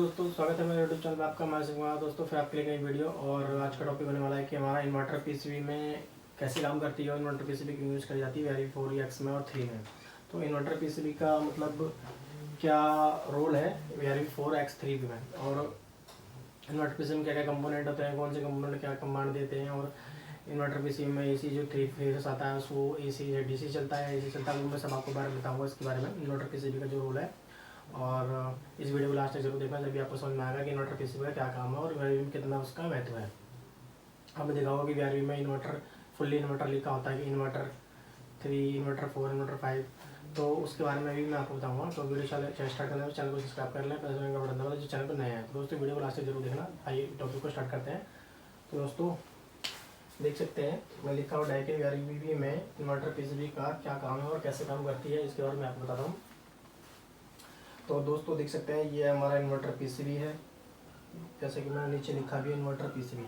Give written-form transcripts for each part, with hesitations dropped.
दोस्तों, स्वागत है मेरे यूट्यूब चैनल पर आपका। मैं सिंह दोस्तों फिर आपके लिए नई वीडियो। और आज का टॉपिक होने वाला है कि हमारा इन्वर्टर पीसीबी में कैसे काम करती है और इन्वर्टर पीसीबी क्यों यूज़ करी जाती है वेरी 4X में और 3 में। तो इन्वर्टर पीसीबी का मतलब क्या रोल है वेरी 4X 3 में, और इन्वर्टर पीसीबी में क्या क्या कंपोनेंट होते हैं, कौन से कंपोनेंट क्या कमांड देते हैं, और इन्वर्टर पीसीबी में एसी जो 3 फेज आता है वो एसी या डीसी चलता है, एसी चलता है, वो मैं सब आपको बारे में बताऊँगा इसके बारे में, इन्वर्टर पीसीबी का जो रोल है। और इस वीडियो को लास्ट तक जरूर देखना, जब आपको समझ में आएगा कि इन्वर्टर पीसीबी का क्या काम है और वीआरवी में कितना उसका महत्व है। आपने देखा होगा कि वीआरवी में इन्वर्टर फुल्ली इन्वर्टर लिखा होता है कि इन्वर्टर 3, इन्वर्टर 4, इन्वर्टर 5। तो उसके बारे में भी मैं आपको बताऊंगा। तो वीडियो स्टार्ट करने में चैनल को सब्सक्राइब कर लें, प्लस का बटन दबाएं जो चैनल पर नए हैं। तो दोस्तों वीडियो को लास्ट तक जरूर देखना। आइए टॉपिक को स्टार्ट करते हैं। तो दोस्तों देख सकते हैं मैं लिखा हुआ है कि वीआरवी में इन्वर्टर पीसीबी का क्या काम है और कैसे काम करती है, इसके बारे में आपको बताता हूँ। तो दोस्तों देख सकते हैं ये हमारा इन्वर्टर पीसीबी है, जैसे कि मैंने नीचे लिखा भी है इन्वर्टर पीसीबी।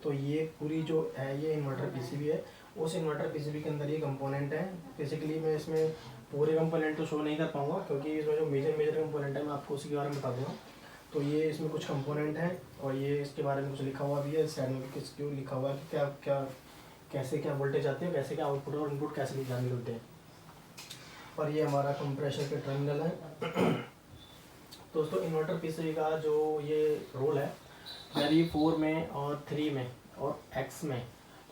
तो ये पूरी जो है ये इन्वर्टर पीसीबी है। उस इन्वर्टर पीसीबी के अंदर ये कंपोनेंट है। बेसिकली मैं इसमें पूरे कंपोनेंट तो शो नहीं कर पाऊंगा, क्योंकि इसमें जो मेजर कंपोनेंट है मैं आपको उसी के बारे में बता दूँगा। तो ये इसमें कुछ कंपोनेंट हैं और ये इसके बारे में कुछ लिखा हुआ भी है साइड में, किस क्यों लिखा हुआ है कि क्या क्या कैसे क्या वोल्टेज आती है, कैसे क्या आउटपुट और इनपुट कैसे निकलते हैं। और ये हमारा कंप्रेशर के टर्मिनल है। दोस्तों इन्वर्टर पीसीबी का जो ये रोल है वेरी 4 में और 3 में और एक्स में।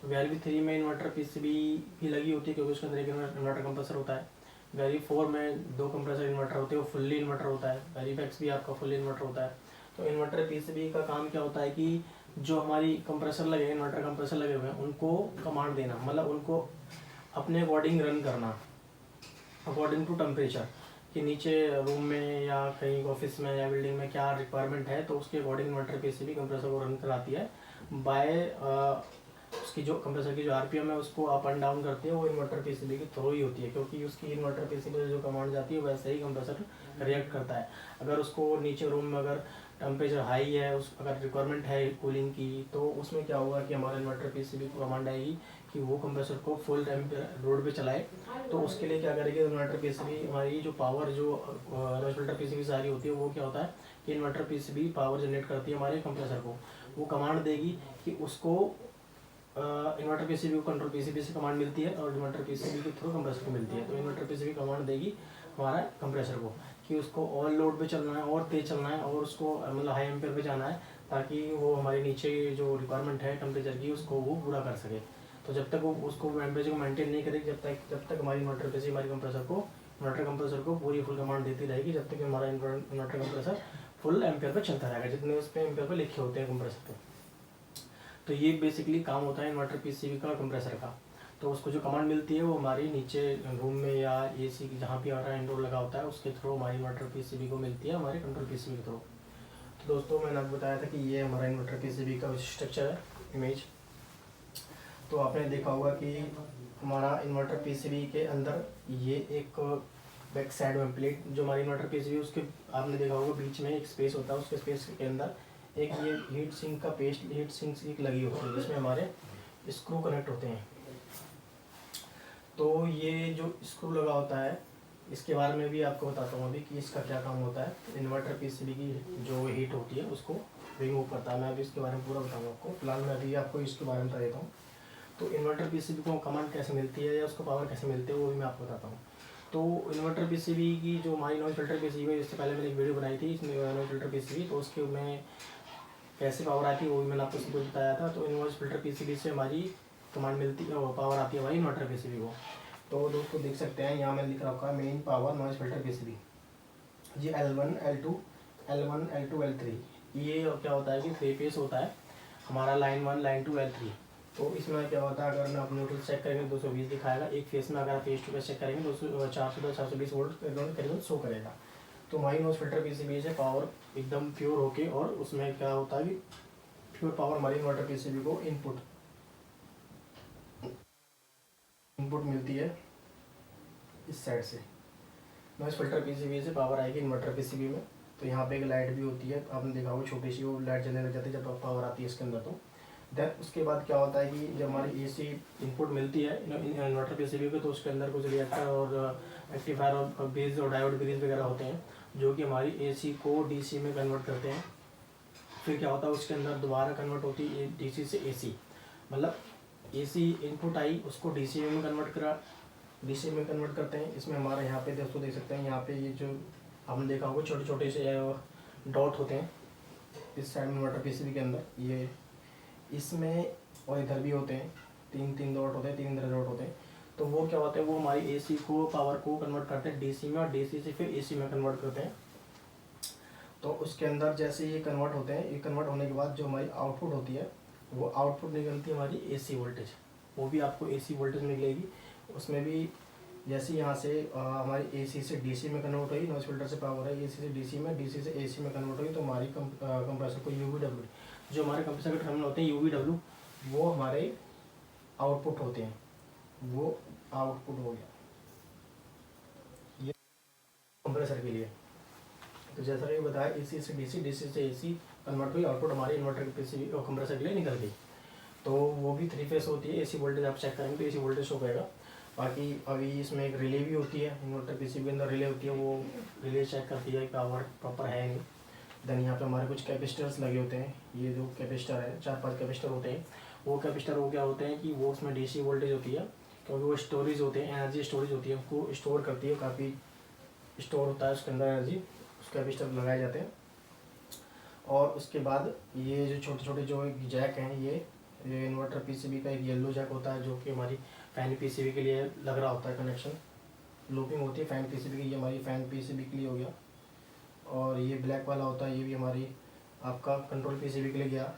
तो वेरी 3 में इन्वर्टर पीसीबी भी लगी होती है, क्योंकि उसके अंदर एक इन्वर्टर कंप्रेसर होता है। वेरी 4 में 2 कंप्रेसर इन्वर्टर होते हैं, वो फुल्ली इन्वर्टर होता है। वेरी एक्स भी आपका फुल्ली इन्वर्टर होता है। तो इन्वर्टर पीसीबी का काम क्या होता है कि जो हमारी कंप्रेसर लगे, इन्वर्टर कंप्रेसर लगे हुए हैं, उनको कमांड देना, मतलब उनको अपने अकॉर्डिंग रन करना अकॉर्डिंग टू टेम्परेचर, कि नीचे रूम में या कहीं ऑफिस में या बिल्डिंग में क्या रिक्वायरमेंट है, तो उसके अकॉर्डिंग इन्वर्टर पीसीबी कंप्रेसर को रन कराती है। बाय उसकी जो कंप्रेसर की जो आरपीएम है उसको अप एंड डाउन करती है, वो इन्वर्टर पीसीबी के थ्रू ही होती है, क्योंकि उसकी इन्वर्टर पीसीबी से जो कमांड जाती है वैसे ही कंप्रेसर रिएक्ट करता है। अगर उसको नीचे रूम में अगर टेम्परेचर हाई है, उस अगर रिक्वायरमेंट है कूलिंग की, तो उसमें क्या होगा कि हमारा इन्वर्टर पीसीबी को कमांड आएगी कि वो कंप्रेसर को फुल लोड पे चलाए। तो उसके लिए क्या करेगी, इन्वर्टर पीसीबी हमारी जो पावर जो इन्वर्टर पीसीबी सारी होती है, वो क्या होता है कि इन्वर्टर पीसीबी पावर जनरेट करती है हमारे कंप्रेसर को। वो कमांड देगी कि उसको इन्वर्टर पीसीबी को कंट्रोल पीसीबी से कमांड मिलती है और इन्वर्टर पीसीबी के थ्रू कंप्रेसर को मिलती है। तो इन्वर्टर पीसीबी कमांड देगी हमारा कंप्रेसर को कि उसको और लोड पे चलना है और तेज चलना है और उसको मतलब हाई एम्पेयर पे जाना है, ताकि वो हमारे नीचे जो रिक्वायरमेंट है टेम्परेचर की उसको वो पूरा कर सके। तो जब तक वो उसको टेम्परेचर को मेंटेन नहीं करेगी, जब तक हमारी इन्वर्टर पीसीबी हमारी इन्वर्टर कंप्रेसर को पूरी फुल कमांड देती रहेगी, जब तक हमारा इन्वर्टर कंप्रेसर फुल एम्पेयर पे चलता रहेगा, जितने उस पर एम्पेयर पे लिखे होते हैं कंप्रेसर पे। तो ये बेसिकली काम होता है इन्वर्टर पीसीबी का, कंप्रेसर का। तो उसको जो कमांड मिलती है वो हमारी नीचे रूम में या एसी जहाँ भी हमारा इंडोर लगा होता है उसके थ्रू हमारी इन्वर्टर पीसीबी को मिलती है, हमारे कंट्रोल पीसीबी के थ्रू। तो दोस्तों मैंने आपको बताया था कि ये हमारा इन्वर्टर पीसीबी का स्ट्रक्चर है, इमेज। तो आपने देखा होगा कि हमारा इन्वर्टर पीसीबी के अंदर ये एक बैक साइड में प्लेट जो हमारी इन्वर्टर पीसीबी, उसके आपने देखा होगा बीच में एक स्पेस होता है, उसके स्पेस के अंदर एक ये हीट सिंक का हीट सिंक एक लगी होती है, जिसमें हमारे स्क्रू कनेक्ट होते हैं। तो ये जो स्क्रू लगा होता है इसके बारे में भी आपको बताता हूँ अभी कि इसका क्या काम होता है। इन्वर्टर पीसीबी की जो हीट होती है उसको रिमूव करता है। मैं अभी इसके बारे में पूरा बताऊँगा आपको, फिलहाल मैं अभी आपको इसके बारे में बता देता हूँ। तो इन्वर्टर पीसीबी को कमांड कैसे मिलती है या उसको पावर कैसे मिलती है वो भी मैं आपको बताता हूँ। तो इन्वर्टर पीसीबी की जो हमारी नॉइज फिल्टर पीसीबी है, इससे पहले मैंने एक वीडियो बनाई थी इसमें नॉइज फिल्टर पीसीबी, तो उसके में कैसे पावर आती है वो भी मैंने आपको सब कुछ बताया था। तो इन्वर्टर फिल्टर पीसीबी से हमारी कमांड मिलती है, पावर आती है हमारी इन्वर्टर पीसीबी को। तो दोस्तों देख सकते हैं यहाँ मैंने लिख रखा है main power noise filter PCB, ये L1 L2 L3। ये क्या होता है कि 3 फेस होता है हमारा, लाइन 1 लाइन 2 L3। तो इसमें क्या होता है, अगर मैं अपने न्यूट्रल चेक करेंगे 220 दिखाएगा एक फेस में, अगर फेस टू फेस चेक करेंगे 420 वोल्ट करीबन शो करेगा। तो हमारी नॉइज फिल्टर पीसीबी से पावर एकदम प्योर होके, और उसमें क्या होता है कि प्योर पावर हमारी इन्वर्टर पीसीबी को इनपुट मिलती है इस साइड से। नॉइज फिल्टर पीसीबी से पावर आएगी इन्वर्टर पीसीबी में। तो यहाँ पे एक लाइट भी होती है, आपने देखा होगा छोटी सी वो लाइट जलने लग जाती है जब पावर आती है इसके अंदर। तो देन उसके बाद क्या होता है कि जब हमारी एसी इनपुट मिलती है इन्वर्टर पीसीबी को, तो उसके अंदर कुछ रिएक्टर और रेक्टिफायर और बेस और डायोड ग्रीज वगैरह होते हैं। जो कि हमारी एसी को डीसी में कन्वर्ट करते हैं। फिर क्या होता है उसके अंदर दोबारा कन्वर्ट होती है डीसी से एसी, मतलब एसी इनपुट आई उसको डीसी में कन्वर्ट करा, डीसी में कन्वर्ट करते हैं। इसमें हमारा यहाँ पे दोस्तों देख सकते हैं, यहाँ पे ये जो आपने देखा होगा छोटे छोटे से डॉट होते हैं इस साइड में इन्वर्टर पीसीबी के अंदर, ये इसमें और इधर भी होते हैं, तीन तीन डॉट होते हैं, तीन इधर डॉट होते हैं। तो वो क्या होता है, वो हमारी एसी को पावर को कन्वर्ट करते हैं डीसी में, और डीसी से फिर एसी में कन्वर्ट करते हैं। तो उसके अंदर जैसे ये कन्वर्ट होते हैं, ये कन्वर्ट होने के बाद जो हमारी आउटपुट होती है वो आउटपुट निकलती है हमारी एसी वोल्टेज, वो भी आपको एसी वोल्टेज निकलेगी। उसमें भी जैसे यहाँ से हमारी एसी से डीसी में कन्वर्ट हुई, नॉइस फिल्टर से पावर है एसी से डीसी में, डीसी से एसी में कन्वर्ट हुई, तो हमारी कंप्रेसर को यूवीडब्ल्यू, जो हमारे कंप्रेसर के टर्मिनल होते हैं यूवीडब्ल्यू, वो हमारे आउटपुट होते हैं, वो आउटपुट हो गया ये कंप्रेसर के लिए। तो जैसा कि बताया एसी से डीसी, डीसी से एसी कन्वर्ट हुई, आउटपुट हमारी इन्वर्टर के पीसीबी और कंप्रेसर के लिए निकल गई। तो वो भी 3 फेस होती है। एसी वोल्टेज आप चेक करेंगे तो एसी वोल्टेज शो करेगा। बाकी अभी इसमें एक रिले भी होती है, इन्वर्टर पीसीबी के अंदर रिले होती है, वो रिले चेक करती है कि पावर प्रॉपर है नहीं। देन यहाँ पे हमारे कुछ कैपेसिटर्स लगे होते हैं, ये जो कैपेसिटर है 4-5 कैपेसिटर होते हैं। वो कैपेसिटर वो क्या होते हैं कि वो उसमें डीसी वोल्टेज होती है, क्योंकि वो स्टोरेज होते हैं, एनर्जी स्टोरेज होती है, उसको स्टोर करती है, काफ़ी स्टोर होता है उसके अंदर एनर्जी, उस कैपेसिटर लगाए जाते हैं। और उसके बाद ये जो छोटे छोटे जो जैक हैं, ये इन्वर्टर पीसीबी का एक येलो जैक होता है, जो कि हमारी फैन पीसीबी के लिए लग रहा होता है कनेक्शन, लूपिंग होती है फैन पीसीबी की, ये हमारी फैन पीसीबी के लिए हो गया। और ये ब्लैक वाला होता है, ये भी हमारी आपका कंट्रोल पीसीबी के लिए गया।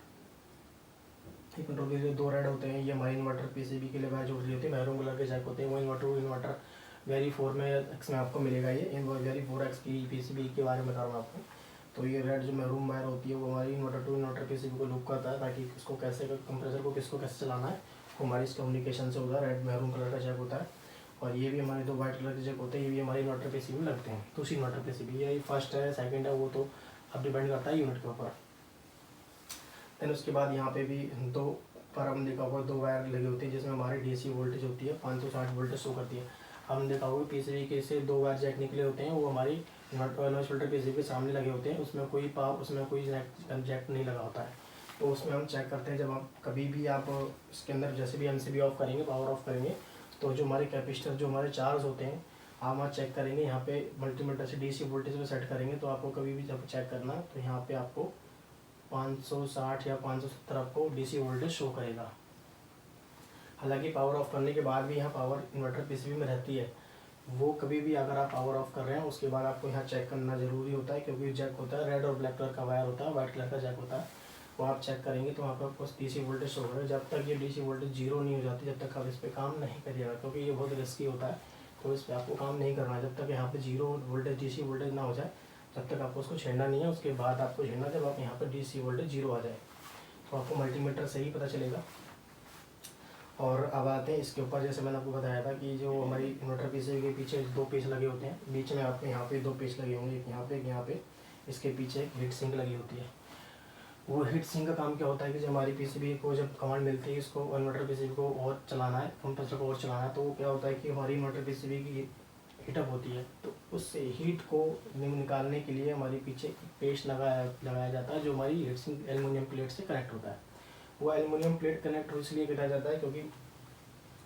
ये कंट्रोल के लिए 2 रेड होते हैं, ये हमारी इन्वर्टर पीसीबी के लिए बैच होती है, मैरून कलर के जैक होते हैं। वो इन्वर्टर वेरी 4 में एक्स में आपको मिलेगा, ये वेरी 4X की पीसीबी के बारे में बता रहा हूँ आपको। तो ये रेड जो मैरून वायर होती है वो हमारी इन्वर्टर टू इन्वर्टर पीसीबी को लूप करता है, ताकि इसको कैसे कंप्रेसर को किसको कैसे चलाना है वो हमारी इस कम्युनिकेशन से होता है। रेड मैरून कलर का जैक होता है। और ये भी हमारे 2 वाइट कलर के जैक होते हैं, ये भी हमारे इन्वर्टर पीसीबी में लगते हैं। तो उसी इन्वर्टर पीसीबी, ये फर्स्ट है सेकंड है वो तो अब डिपेंड करता है यूनिट के ऊपर। देन उसके बाद यहाँ पे भी 2 पर हम देखा होगा 2 वायर लगी होती है, जिसमें हमारी डीसी वोल्टेज होती है 560 वोल्टेज शो करती है। हमने देखा होगा पीसीबी के से 2 वायर जैक निकले होते हैं, वो हमारी नॉइस फिल्टर पीसीबी के सामने लगे होते हैं, उसमें कोई जैक नहीं लगा होता है। तो उसमें हम चेक करते हैं, जब आप कभी भी आप इसके अंदर जैसे भी एमसीबी ऑफ करेंगे, पावर ऑफ करेंगे, तो जो हमारे कैपेसिटर जो हमारे चार्ज होते हैं, आप वहाँ चेक करेंगे, यहाँ पे मल्टीमीटर से डीसी वोल्टेज में सेट करेंगे, तो आपको कभी भी जब चेक करना तो यहाँ पे आपको 560 या 570 आपको डीसी वोल्टेज शो करेगा। हालांकि पावर ऑफ करने के बाद भी यहाँ पावर इन्वर्टर पीसीबी में रहती है, वो कभी भी अगर आप पावर ऑफ कर रहे हैं उसके बाद आपको यहाँ चेक करना ज़रूरी होता है, क्योंकि जैक होता है रेड और ब्लैक कलर का वायर होता है, वाइट कलर का जैक होता है, वो आप चेक करेंगे तो वहाँ पर आपको डीसी वोल्टेज शो करेगा। जब तक ये डीसी वोल्टेज 0 नहीं हो जाती, जब तक आप इस पर काम नहीं करिएगा, क्योंकि ये बहुत रिस्की होता है, तो इस पर आपको काम नहीं करना है। जब तक यहाँ पे 0 वोल्टेज डीसी वोल्टेज ना हो जाए, जब तक आपको उसको छेड़ना नहीं है। उसके बाद आपको छेड़ना जब आप यहाँ पर डीसी वोल्टेज 0 आ जाए, तो आपको मल्टीमीटर से ही पता चलेगा। और अब आते हैं इसके ऊपर, जैसे मैंने आपको बताया था कि जो हमारी इन्वर्टर पीसीबी के पीछे 2 पेच लगे होते हैं, बीच में आपके यहाँ पे 2 पेच लगे होंगे, एक यहाँ पे एक यहाँ पे, इसके पीछे एक हीट सिंक लगी होती है। वो हीट सिंक का काम क्या होता है कि जब हमारी पीसीबी को जब कमांड मिलती है इसको इन्वर्टर पीसीबी को और चलाना है, कंप्रेसर को और चलाना है, तो वो क्या होता है कि हमारी इन्वर्टर पीसीबी की हीटअप होती है, तो उस हीट को निकालने के लिए हमारी पीछे पेस्ट लगाया जाता है, जो हमारी हीट सिंक एल्युमिनियम प्लेट से कनेक्ट होता है। वो एल्युमिनियम प्लेट कनेक्ट इसलिए किया जाता है क्योंकि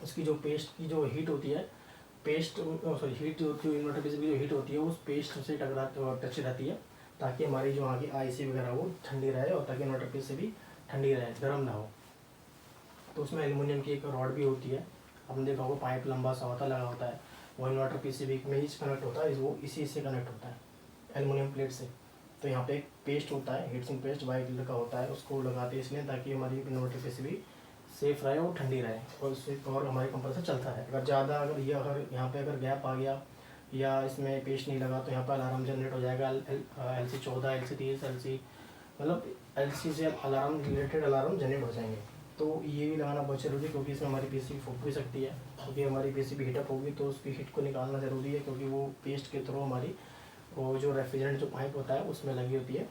उसकी जो पेस्ट की जो हीट होती है, हीट जो इन्वर्टर पीसीबी जो हीट होती है उस पेस्ट से टच रहती है, ताकि हमारी जो आगे आईसी वगैरह वो ठंडी रहे, और ताकि इन्वर्टर पीसीबी ठंडी रहे, गर्म ना हो। तो उसमें एल्युमिनियम की एक रॉड भी होती है, आपने देखा होगा पाइप लंबा सा होता लगा होता है, वो इन्वर्टर पीसीबी में ही कनेक्ट होता है, वो इसी से कनेक्ट होता है एल्युमिनियम प्लेट से। तो यहाँ पे एक पेस्ट होता है, heat sink paste white colour का होता है, उसको लगाते हैं इसलिए ताकि हमारी इन्वर्टर पीसीबी सेफ रहे और ठंडी रहे, और उससे और हमारे कंप्रेसर चलता है। अगर ज़्यादा अगर यहाँ पे अगर गैप आ गया या इसमें पेस्ट नहीं लगा, तो यहाँ पर अलार्म जनरेट हो जाएगा, LC 14, LC 30, LC मतलब LC से अलार्म रिलेटेड अलार्म जनरेट हो जाएंगे। तो ये भी लगाना बहुत ज़रूरी है, क्योंकि इसमें हमारी पीसीबी फूक भी सकती है, क्योंकि हमारी पीसीबी हीटअप होगी तो उसकी हीट को निकालना ज़रूरी है, क्योंकि वो पेस्ट के थ्रू हमारी वो जो रेफ्रिजरेंट जो पाइप होता है उसमें लगी होती है,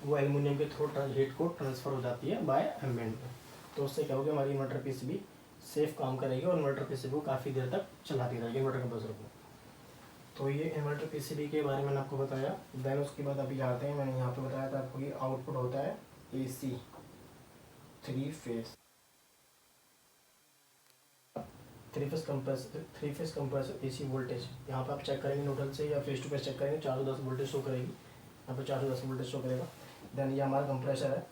वो एल्युमिनियम के थ्रू हीट को ट्रांसफ़र हो जाती है बाय एम्बिएंट में। तो उससे क्या होगा, हमारी इन्वर्टर पीसीबी सेफ काम करेगी और इन्वर्टर पीसीबी को काफ़ी देर तक चलाती रहेगी, इन्वर्टर कंप्रेसर को। तो ये इन्वर्टर पीसीबी के बारे में मैंने आपको बताया। देन उसके बाद अभी आते हैं, मैंने यहाँ पे बताया था आपको कि आउटपुट होता है AC 3 face compressor AC voltage. यहाँ पे आप चेक करेंगे न्यूट्रल से या फेस टू फेस चेक करेंगे 410 वोल्टेज शो करेगी, यहाँ पे 410 वोल्टेज शो करेगा। देन ये हमारा कंप्रेसर है।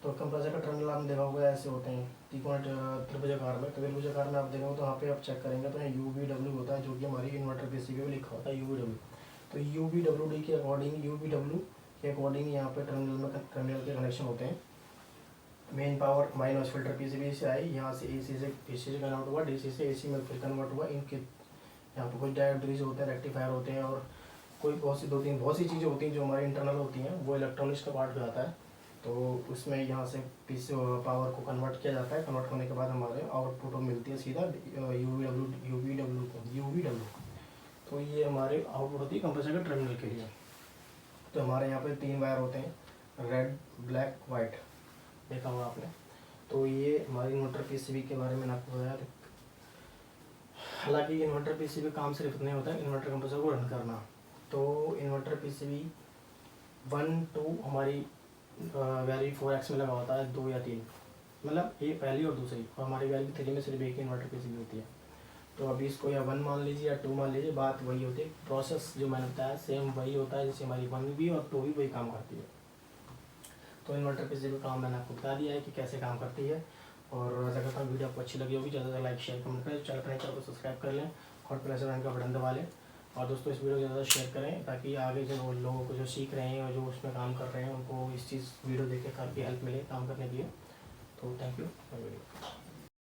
तो कंप्रेसर का टर्मिनल आपने देखा होगा ऐसे होते हैं त्रिभुजाकार में। तो त्रिभुजाकार में आप देखोगे तो वहाँ पे आप चेक करेंगे तो यहाँ UVW होता है, जो कि हमारी इन्वर्टर पीसीबी में लिखा होता है UVW। तो UVWD के अकॉर्डिंग यहाँ पे टर्मिनल के कनेक्शन होते हैं। Main power minus filter PCB से आई, यहाँ से AC से कन्वर्ट हुआ, DC से AC में फिर कन्वर्ट हुआ। इनके यहाँ पे कुछ डायोड होते हैं, रेक्टिफायर होते हैं, और कोई बहुत सी चीज़ें होती हैं जो हमारी इंटरनल होती हैं, वो इलेक्ट्रॉनिक्स का पार्ट हो जाता है। तो उसमें यहाँ से पीसी पावर को कन्वर्ट किया जाता है। कन्वर्ट होने के बाद हमारे आउटपुट मिलती है सीधा UVW। तो ये हमारे आउटपुट होती है कंप्रेसर के टर्मिनल के लिए। तो हमारे यहाँ पे 3 वायर होते हैं, रेड, ब्लैक, वाइट, देखा होगा आपने। तो ये हमारी इन्वर्टर पीसीबी के बारे में आपको बताया। हालांकि इन्वर्टर पीसीबी काम सिर्फ इतना होता है इन्वर्टर कंप्रेसर को रन करना। तो इन्वर्टर पीसीबी 1, 2 हमारी वैल्यू 4x में लगा होता है, 2 या 3, मतलब ये पहली और दूसरी, और हमारी वैल्यू 3 में सिर्फ एक ही इन्वर्टर पीसीबी होती है। तो अभी इसको या 1 मान लीजिए या 2 मान लीजिए, बात वही होती है। प्रोसेस जो मैंने बताया सेम वही होता है, जैसे हमारी 1 भी और 2 भी वही काम करती है। तो इन्वर्टर पीसीबी काम मैंने आपको बता दिया है कि कैसे काम करती है। और आशा करता हूँ वीडियो आपको अच्छी लगी होगी। ज़्यादा से लाइक शेयर कमेंट करें, चैनल को सब्सक्राइब कर लें और प्लस आइकन का बटन दबा लें। और दोस्तों इस वीडियो को ज़्यादा शेयर करें ताकि आगे जो लोगों को जो सीख रहे हैं और जो उसमें काम कर रहे हैं उनको इस चीज़ वीडियो देख के काफ़ी हेल्प मिले काम करने के लिए। तो थैंक यू फॉर वीडियो।